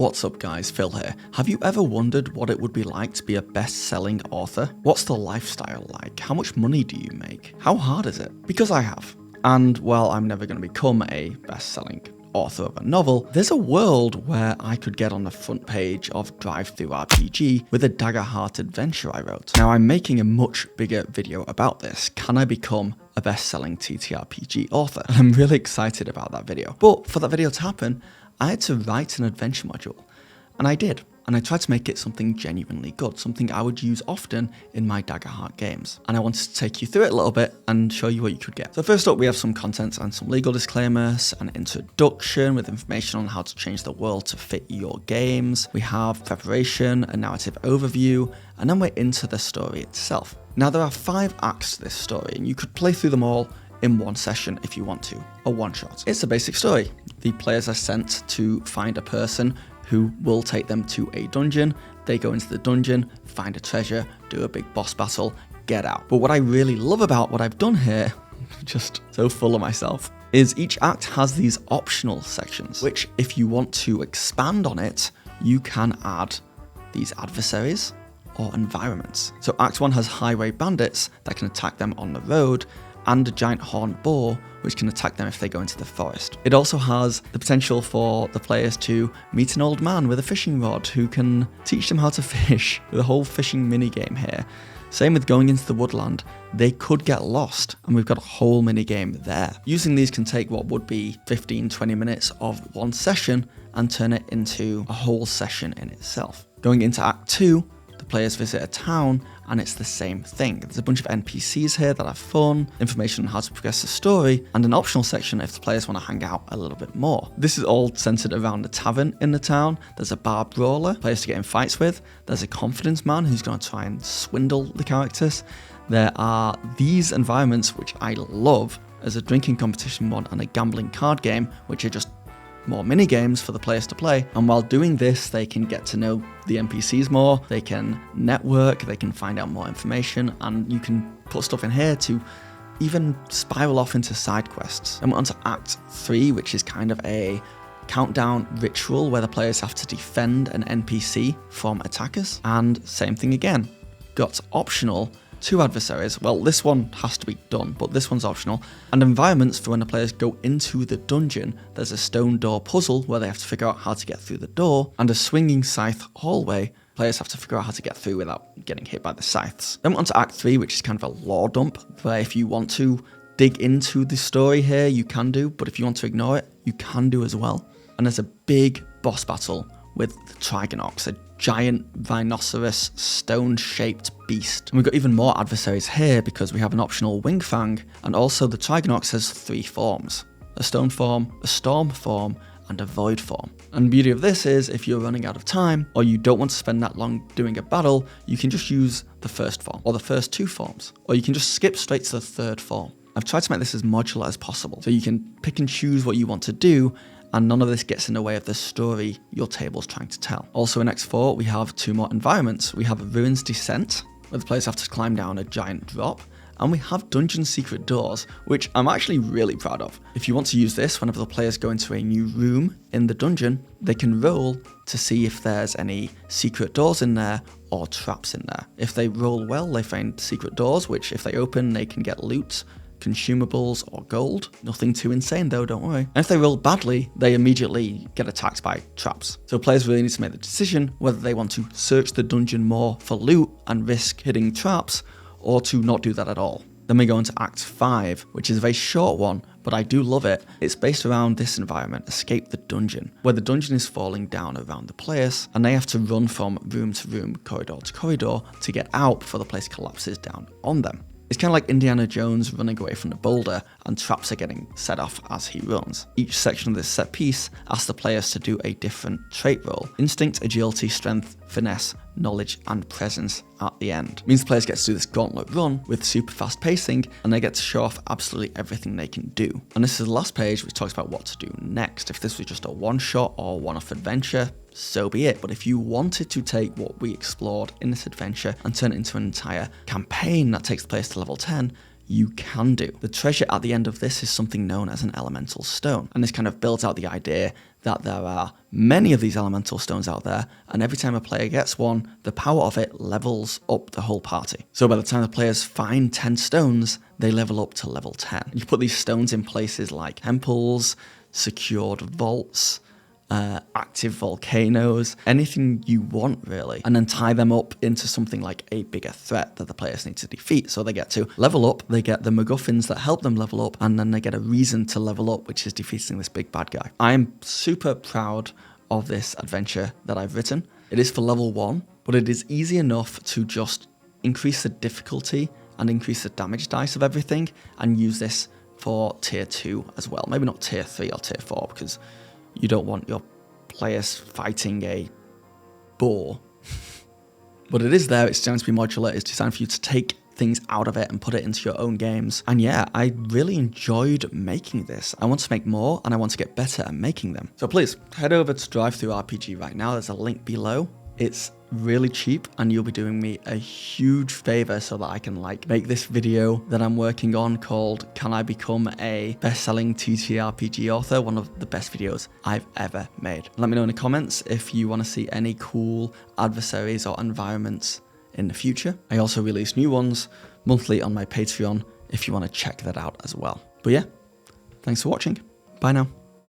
What's up guys, Phil here. Have you ever wondered what it would be like to be a best-selling author? What's the lifestyle like? How much money do you make? How hard is it? Because I have. And while I'm never going to become a best-selling author of a novel, there's a world where I could get on the front page of DriveThruRPG with a Daggerheart adventure I wrote. Now I'm making a much bigger video about this. Can I become a best-selling TTRPG author? And I'm really excited about that video. But for that video to happen, I had to write an adventure module, and I did. And I tried to make it something genuinely good, something I would use often in my Daggerheart games. And I wanted to take you through it a little bit and show you what you could get. So first up, we have some content and some legal disclaimers, an introduction with information on how to change the world to fit your games. We have preparation, a narrative overview, and then we're into the story itself. Now there are 5 acts to this story, and you could play through them all in one session if you want to, a one-shot. It's a basic story. The players are sent to find a person who will take them to a dungeon. They go into the dungeon, find a treasure, do a big boss battle, get out. But what I really love about what I've done here, just so full of myself, is each act has these optional sections, which if you want to expand on it, you can add these adversaries or environments. So Act 1 has highway bandits that can attack them on the road, and a giant horned boar, which can attack them if they go into the forest. It also has the potential for the players to meet an old man with a fishing rod who can teach them how to fish, with a whole fishing minigame here. Same with going into the woodland, they could get lost, and we've got a whole minigame there. Using these can take what would be 15-20 minutes of one session and turn it into a whole session in itself. Going into Act 2, the players visit a town, and it's the same thing. There's a bunch of NPCs here that are fun, information on how to progress the story, and an optional section if the players want to hang out a little bit more. This is all centered around the tavern in the town. There's a bar brawler, players to get in fights with. There's a confidence man who's going to try and swindle the characters. There are these environments, which I love, as a drinking competition one and a gambling card game, which are just more mini games for the players to play. And while doing this, they can get to know the NPCs more, they can network, they can find out more information, and you can put stuff in here to even spiral off into side quests. Then we're on to Act 3, which is kind of a countdown ritual where the players have to defend an NPC from attackers. And same thing again, got optional 2 adversaries. Well, this one has to be done, but this one's optional. And environments for when the players go into the dungeon. There's a stone door puzzle where they have to figure out how to get through the door, and a swinging scythe hallway. Players have to figure out how to get through without getting hit by the scythes. Then we're on to Act 3, which is kind of a lore dump, where if you want to dig into the story here, you can do, but if you want to ignore it, you can do as well. And there's a big boss battle with the Trigonox, a giant rhinoceros stone-shaped beast. And we've got even more adversaries here because we have an optional wing fang, and also the Trigonox has 3 forms: a stone form, a storm form, and a void form. And the beauty of this is if you're running out of time or you don't want to spend that long doing a battle, you can just use the first form or the first 2 forms, or you can just skip straight to the 3rd form. I've tried to make this as modular as possible so you can pick and choose what you want to do, and none of this gets in the way of the story your table's trying to tell. Also in Act 4, we have 2 more environments. We have Ruin's Descent, where the players have to climb down a giant drop, and we have Dungeon Secret Doors, which I'm actually really proud of. If you want to use this whenever the players go into a new room in the dungeon, they can roll to see if there's any secret doors in there or traps in there. If they roll well, they find secret doors, which if they open, they can get loot, consumables, or gold. Nothing too insane though, don't worry. And if they roll badly, they immediately get attacked by traps. So players really need to make the decision whether they want to search the dungeon more for loot and risk hitting traps, or to not do that at all. Then we go into Act 5, which is a very short one, but I do love it. It's based around this environment, Escape the Dungeon, where the dungeon is falling down around the players, and they have to run from room to room, corridor to corridor, to get out before the place collapses down on them. It's kind of like Indiana Jones running away from the boulder, and traps are getting set off as he runs. Each section of this set piece asks the players to do a different trait roll: instinct, agility, strength, finesse, knowledge, and presence at the end. It means the players get to do this gauntlet run with super fast pacing, and they get to show off absolutely everything they can do. And this is the last page, which talks about what to do next. If this was just a one-shot or one-off adventure, so be it. But if you wanted to take what we explored in this adventure and turn it into an entire campaign that takes the players to level 10, you can do. The treasure at the end of this is something known as an elemental stone, and this kind of builds out the idea that there are many of these elemental stones out there, and every time a player gets one, the power of it levels up the whole party. So by the time the players find 10 stones, they level up to level 10. You put these stones in places like temples, secured vaults, active volcanoes, anything you want really, and then tie them up into something like a bigger threat that the players need to defeat. So they get to level up, they get the MacGuffins that help them level up, and then they get a reason to level up, which is defeating this big bad guy. I am super proud of this adventure that I've written. It is for level 1, but it is easy enough to just increase the difficulty and increase the damage dice of everything and use this for tier 2 as well. Maybe not tier 3 or tier 4, because you don't want your players fighting a boar. But it is there, it's designed to be modular, it's designed for you to take things out of it and put it into your own games. And yeah, I really enjoyed making this. I want to make more and I want to get better at making them. So please, head over to DriveThruRPG right now, there's a link below. It's really cheap and you'll be doing me a huge favor so that I can make this video that I'm working on called Can I Become a Best-Selling TTRPG Author? One of the best videos I've ever made. Let me know in the comments if you want to see any cool adversaries or environments in the future. I also release new ones monthly on my Patreon if you want to check that out as well. But yeah, thanks for watching. Bye now.